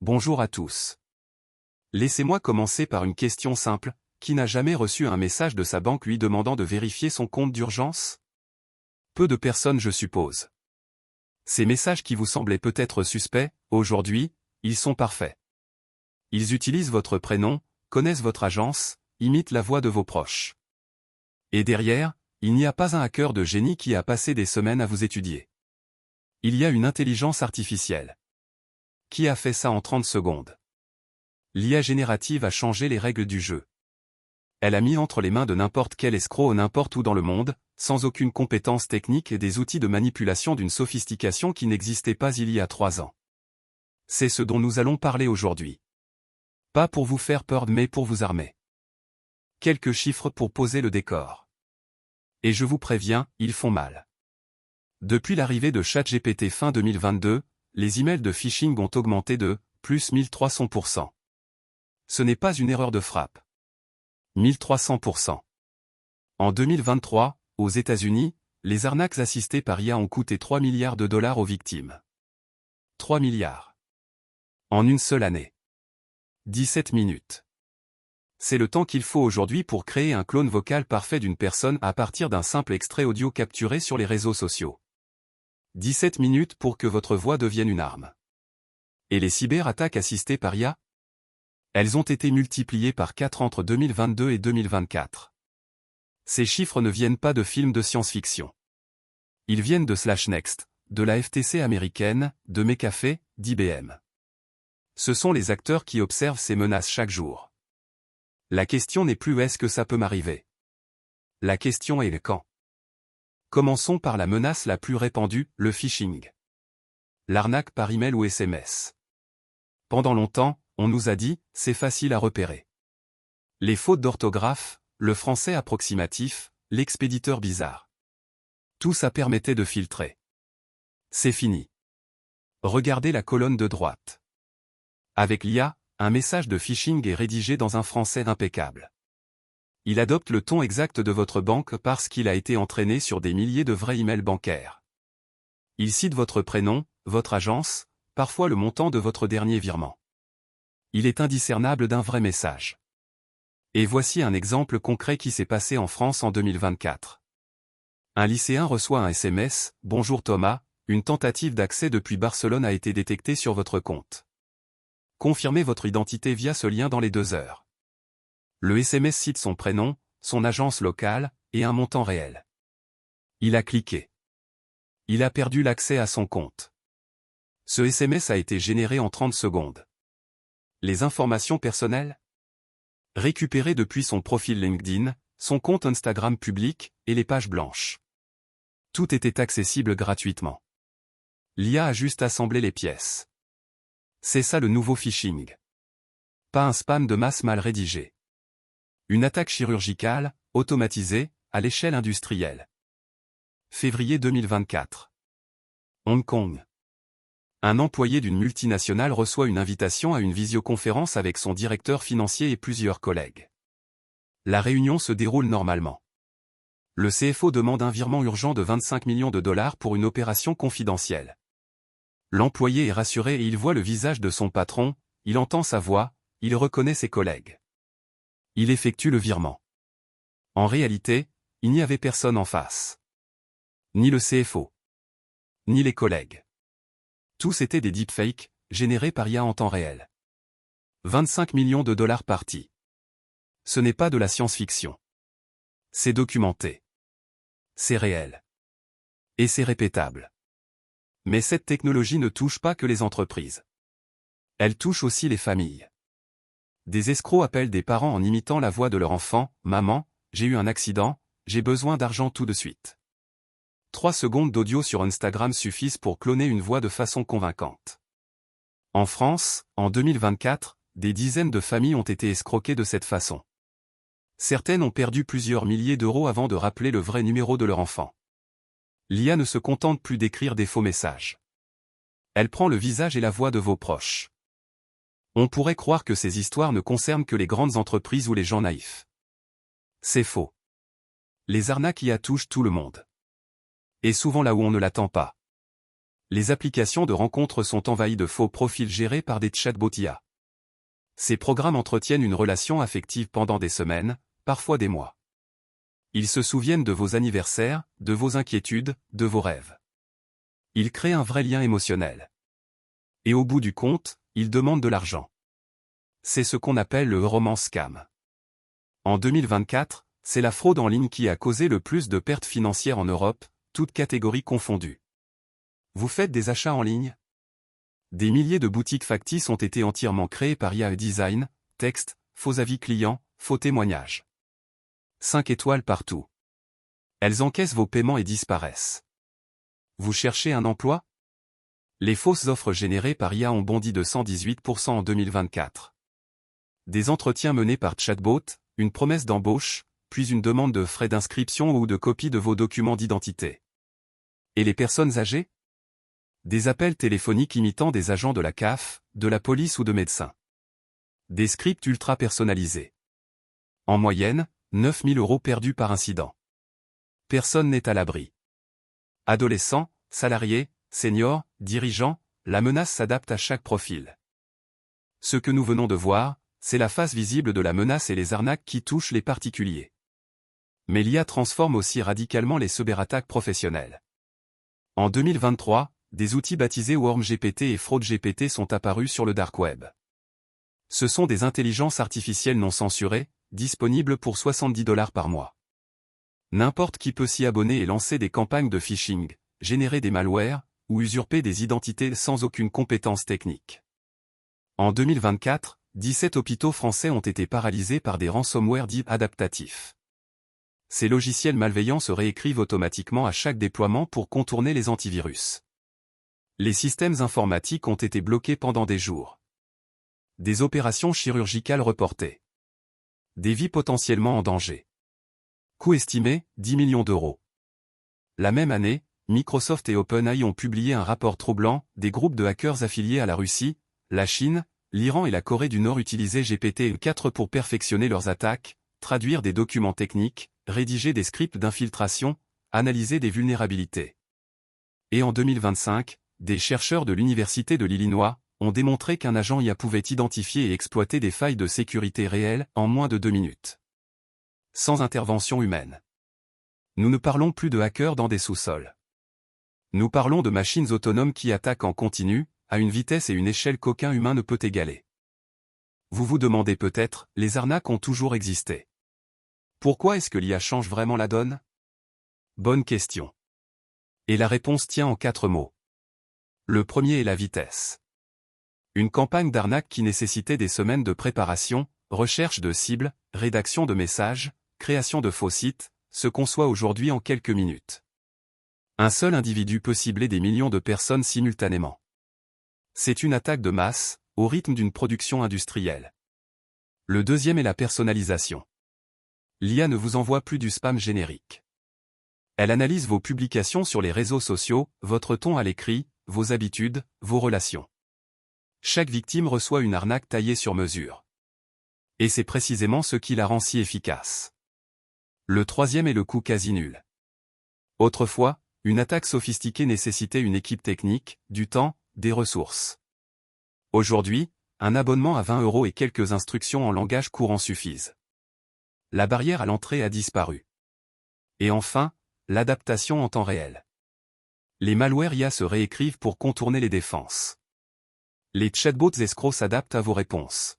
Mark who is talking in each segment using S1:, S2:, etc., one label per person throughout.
S1: Bonjour à tous. Laissez-moi commencer par une question simple. Qui n'a jamais reçu un message de sa banque lui demandant de vérifier son compte d'urgence? Peu de personnes, je suppose. Ces messages qui vous semblaient peut-être suspects, aujourd'hui, ils sont parfaits. Ils utilisent votre prénom, connaissent votre agence, imitent la voix de vos proches. Et derrière, il n'y a pas un hacker de génie qui a passé des semaines à vous étudier. Il y a une intelligence artificielle. Qui a fait ça en 30 secondes? L'IA générative a changé les règles du jeu. Elle a mis entre les mains de n'importe quel escroc n'importe où dans le monde, sans aucune compétence technique et des outils de manipulation d'une sophistication qui n'existait pas il y a 3 ans. C'est ce dont nous allons parler aujourd'hui. Pas pour vous faire peur mais pour vous armer. Quelques chiffres pour poser le décor. Et je vous préviens, ils font mal. Depuis l'arrivée de ChatGPT fin 2022, les emails de phishing ont augmenté de plus 1300%. Ce n'est pas une erreur de frappe. 1300%. En 2023, aux États-Unis, les arnaques assistées par IA ont coûté 3 milliards de dollars aux victimes. 3 milliards. En une seule année. 17 minutes. C'est le temps qu'il faut aujourd'hui pour créer un clone vocal parfait d'une personne à partir d'un simple extrait audio capturé sur les réseaux sociaux. 17 minutes pour que votre voix devienne une arme. Et les cyberattaques assistées par IA? Elles ont été multipliées par 4 entre 2022 et 2024. Ces chiffres ne viennent pas de films de science-fiction. Ils viennent de SlashNext, de la FTC américaine, de McAfee, d'IBM. Ce sont les acteurs qui observent ces menaces chaque jour. La question n'est plus est-ce que ça peut m'arriver? La question est le quand. Commençons par la menace la plus répandue, le phishing. L'arnaque par email ou SMS. Pendant longtemps, on nous a dit, c'est facile à repérer. Les fautes d'orthographe, le français approximatif, l'expéditeur bizarre. Tout ça permettait de filtrer. C'est fini. Regardez la colonne de droite. Avec l'IA, un message de phishing est rédigé dans un français impeccable. Il adopte le ton exact de votre banque parce qu'il a été entraîné sur des milliers de vrais emails bancaires. Il cite votre prénom, votre agence, parfois le montant de votre dernier virement. Il est indiscernable d'un vrai message. Et voici un exemple concret qui s'est passé en France en 2024. Un lycéen reçoit un SMS, « Bonjour Thomas, une tentative d'accès depuis Barcelone a été détectée sur votre compte. Confirmez votre identité via ce lien dans les 2 heures. » Le SMS cite son prénom, son agence locale, et un montant réel. Il a cliqué. Il a perdu l'accès à son compte. Ce SMS a été généré en 30 secondes. Les informations personnelles? Récupérées depuis son profil LinkedIn, son compte Instagram public, et les pages blanches. Tout était accessible gratuitement. L'IA a juste assemblé les pièces. C'est ça le nouveau phishing. Pas un spam de masse mal rédigé. Une attaque chirurgicale, automatisée, à l'échelle industrielle. Février 2024. Hong Kong. Un employé d'une multinationale reçoit une invitation à une visioconférence avec son directeur financier et plusieurs collègues. La réunion se déroule normalement. Le CFO demande un virement urgent de 25 millions de dollars pour une opération confidentielle. L'employé est rassuré et il voit le visage de son patron, il entend sa voix, il reconnaît ses collègues. Il effectue le virement. En réalité, il n'y avait personne en face. Ni le CFO. Ni les collègues. Tous étaient des deepfakes, générés par IA en temps réel. 25 millions de dollars partis. Ce n'est pas de la science-fiction. C'est documenté. C'est réel. Et c'est répétable. Mais cette technologie ne touche pas que les entreprises. Elle touche aussi les familles. Des escrocs appellent des parents en imitant la voix de leur enfant, « Maman, j'ai eu un accident, j'ai besoin d'argent tout de suite. » 3 secondes d'audio sur Instagram suffisent pour cloner une voix de façon convaincante. En France, en 2024, des dizaines de familles ont été escroquées de cette façon. Certaines ont perdu plusieurs milliers d'euros avant de rappeler le vrai numéro de leur enfant. L'IA ne se contente plus d'écrire des faux messages. Elle prend le visage et la voix de vos proches. On pourrait croire que ces histoires ne concernent que les grandes entreprises ou les gens naïfs. C'est faux. Les arnaques IA touchent tout le monde. Et souvent là où on ne l'attend pas. Les applications de rencontres sont envahies de faux profils gérés par des chatbots IA. Ces programmes entretiennent une relation affective pendant des semaines, parfois des mois. Ils se souviennent de vos anniversaires, de vos inquiétudes, de vos rêves. Ils créent un vrai lien émotionnel. Et au bout du compte, ils demandent de l'argent. C'est ce qu'on appelle le romance scam. En 2024, c'est la fraude en ligne qui a causé le plus de pertes financières en Europe, toutes catégories confondues. Vous faites des achats en ligne? Des milliers de boutiques factices ont été entièrement créées par IA design, texte, faux avis clients, faux témoignages. 5 étoiles partout. Elles encaissent vos paiements et disparaissent. Vous cherchez un emploi? Les fausses offres générées par IA ont bondi de 118% en 2024. Des entretiens menés par chatbot, une promesse d'embauche, puis une demande de frais d'inscription ou de copie de vos documents d'identité. Et les personnes âgées? Des appels téléphoniques imitant des agents de la CAF, de la police ou de médecins. Des scripts ultra personnalisés. En moyenne, 9 000 € perdus par incident. Personne n'est à l'abri. Adolescents, salariés, seniors, dirigeants, la menace s'adapte à chaque profil. Ce que nous venons de voir, c'est la face visible de la menace et les arnaques qui touchent les particuliers. Mais l'IA transforme aussi radicalement les cyberattaques professionnelles. En 2023, des outils baptisés WormGPT et FraudGPT sont apparus sur le dark web. Ce sont des intelligences artificielles non censurées, disponibles pour 70 $ par mois. N'importe qui peut s'y abonner et lancer des campagnes de phishing, générer des malwares, ou usurper des identités sans aucune compétence technique. En 2024, 17 hôpitaux français ont été paralysés par des ransomware dits adaptatifs. Ces logiciels malveillants se réécrivent automatiquement à chaque déploiement pour contourner les antivirus. Les systèmes informatiques ont été bloqués pendant des jours. Des opérations chirurgicales reportées. Des vies potentiellement en danger. Coût estimé, 10 millions €. La même année, Microsoft et OpenAI ont publié un rapport troublant, des groupes de hackers affiliés à la Russie, la Chine, l'Iran et la Corée du Nord utilisaient GPT-4 pour perfectionner leurs attaques, traduire des documents techniques, rédiger des scripts d'infiltration, analyser des vulnérabilités. Et en 2025, des chercheurs de l'Université de l'Illinois ont démontré qu'un agent IA pouvait identifier et exploiter des failles de sécurité réelles en moins de 2 minutes. Sans intervention humaine. Nous ne parlons plus de hackers dans des sous-sols. Nous parlons de machines autonomes qui attaquent en continu, à une vitesse et une échelle qu'aucun humain ne peut égaler. Vous vous demandez peut-être, les arnaques ont toujours existé. Pourquoi est-ce que l'IA change vraiment la donne? Bonne question. Et la réponse tient en 4 mots. Le premier est la vitesse. Une campagne d'arnaque qui nécessitait des semaines de préparation, recherche de cibles, rédaction de messages, création de faux sites, se conçoit aujourd'hui en quelques minutes. Un seul individu peut cibler des millions de personnes simultanément. C'est une attaque de masse, au rythme d'une production industrielle. Le deuxième est la personnalisation. L'IA ne vous envoie plus du spam générique. Elle analyse vos publications sur les réseaux sociaux, votre ton à l'écrit, vos habitudes, vos relations. Chaque victime reçoit une arnaque taillée sur mesure. Et c'est précisément ce qui la rend si efficace. Le troisième est le coût quasi nul. Autrefois, une attaque sophistiquée nécessitait une équipe technique, du temps, des ressources. Aujourd'hui, un abonnement à 20 € et quelques instructions en langage courant suffisent. La barrière à l'entrée a disparu. Et enfin, l'adaptation en temps réel. Les malwares IA se réécrivent pour contourner les défenses. Les chatbots escrocs s'adaptent à vos réponses.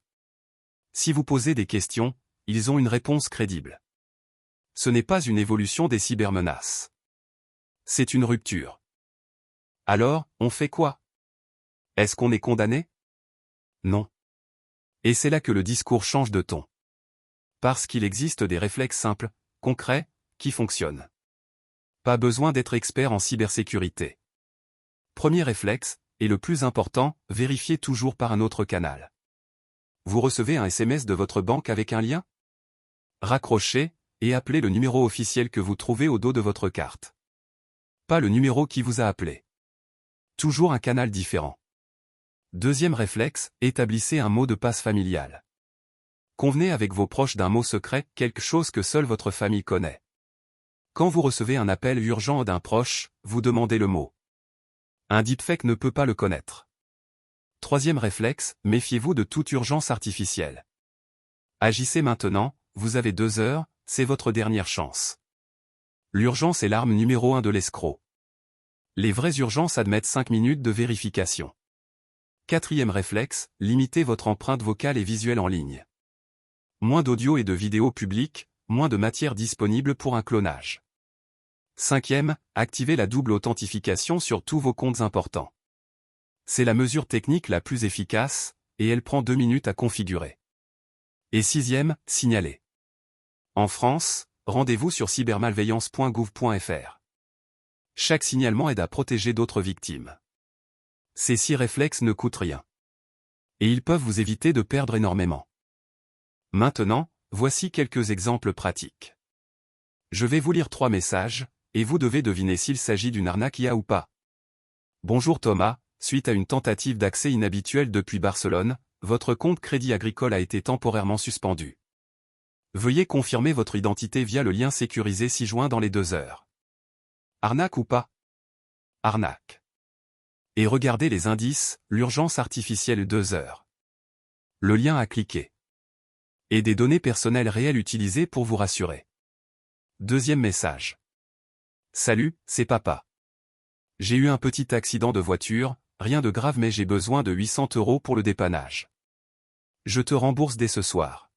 S1: Si vous posez des questions, ils ont une réponse crédible. Ce n'est pas une évolution des cybermenaces. C'est une rupture. Alors, on fait quoi? Est-ce qu'on est condamné? Non. Et c'est là que le discours change de ton. Parce qu'il existe des réflexes simples, concrets, qui fonctionnent. Pas besoin d'être expert en cybersécurité. Premier réflexe, et le plus important, vérifiez toujours par un autre canal. Vous recevez un SMS de votre banque avec un lien? Raccrochez, et appelez le numéro officiel que vous trouvez au dos de votre carte. Pas le numéro qui vous a appelé. Toujours un canal différent. Deuxième réflexe, établissez un mot de passe familial. Convenez avec vos proches d'un mot secret, quelque chose que seule votre famille connaît. Quand vous recevez un appel urgent d'un proche, vous demandez le mot. Un deepfake ne peut pas le connaître. Troisième réflexe, méfiez-vous de toute urgence artificielle. Agissez maintenant, vous avez 2 heures, c'est votre dernière chance. L'urgence est l'arme numéro 1 de l'escroc. Les vraies urgences admettent 5 minutes de vérification. Quatrième réflexe, limitez votre empreinte vocale et visuelle en ligne. Moins d'audio et de vidéos publiques, moins de matière disponible pour un clonage. Cinquième, activez la double authentification sur tous vos comptes importants. C'est la mesure technique la plus efficace, et elle prend 2 minutes à configurer. Et sixième, signalez. En France, rendez-vous sur cybermalveillance.gouv.fr. Chaque signalement aide à protéger d'autres victimes. Ces 6 réflexes ne coûtent rien. Et ils peuvent vous éviter de perdre énormément. Maintenant, voici quelques exemples pratiques. Je vais vous lire 3 messages, et vous devez deviner s'il s'agit d'une arnaque IA ou pas. Bonjour Thomas, suite à une tentative d'accès inhabituelle depuis Barcelone, votre compte Crédit Agricole a été temporairement suspendu. Veuillez confirmer votre identité via le lien sécurisé ci-joint dans les 2 heures. Arnaque ou pas? Arnaque. Et regardez les indices, l'urgence artificielle 2 heures. Le lien à cliquer. Et des données personnelles réelles utilisées pour vous rassurer. Deuxième message. Salut, c'est papa. J'ai eu un petit accident de voiture, rien de grave mais j'ai besoin de 800 € pour le dépannage. Je te rembourse dès ce soir.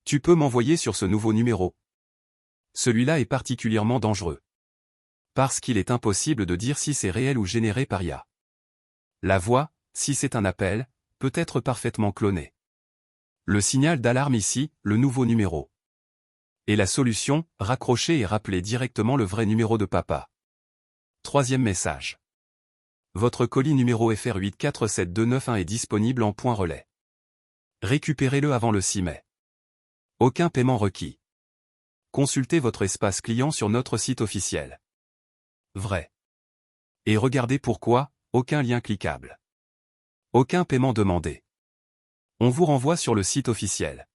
S1: Tu peux m'envoyer sur ce nouveau numéro. Celui-là est particulièrement dangereux. Parce qu'il est impossible de dire si c'est réel ou généré par IA. La voix, si c'est un appel, peut être parfaitement clonée. Le signal d'alarme ici, le nouveau numéro. Et la solution, raccrocher et rappeler directement le vrai numéro de papa. Troisième message. Votre colis numéro FR847291 est disponible en point relais. Récupérez-le avant le 6 mai. Aucun paiement requis. Consultez votre espace client sur notre site officiel. Vrai. Et regardez pourquoi, aucun lien cliquable. Aucun paiement demandé. On vous renvoie sur le site officiel.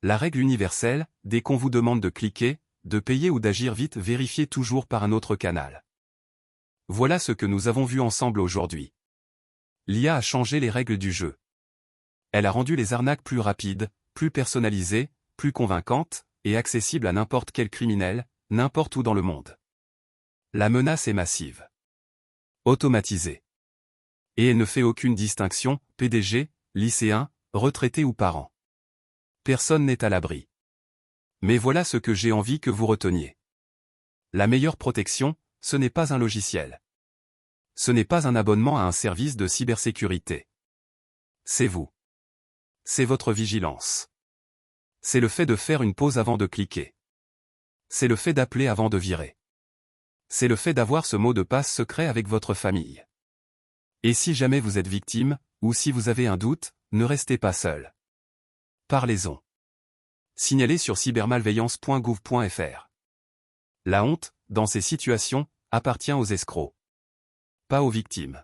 S1: La règle universelle, dès qu'on vous demande de cliquer, de payer ou d'agir vite, vérifiez toujours par un autre canal. Voilà ce que nous avons vu ensemble aujourd'hui. L'IA a changé les règles du jeu. Elle a rendu les arnaques plus rapides, plus personnalisées, plus convaincantes, et accessibles à n'importe quel criminel, n'importe où dans le monde. La menace est massive. Automatisée. Et elle ne fait aucune distinction, PDG, lycéen, retraité ou parent. Personne n'est à l'abri. Mais voilà ce que j'ai envie que vous reteniez. La meilleure protection, ce n'est pas un logiciel. Ce n'est pas un abonnement à un service de cybersécurité. C'est vous. C'est votre vigilance. C'est le fait de faire une pause avant de cliquer. C'est le fait d'appeler avant de virer. C'est le fait d'avoir ce mot de passe secret avec votre famille. Et si jamais vous êtes victime, ou si vous avez un doute, ne restez pas seul. Parlez-en. Signalez sur cybermalveillance.gouv.fr. La honte, dans ces situations, appartient aux escrocs. Pas aux victimes.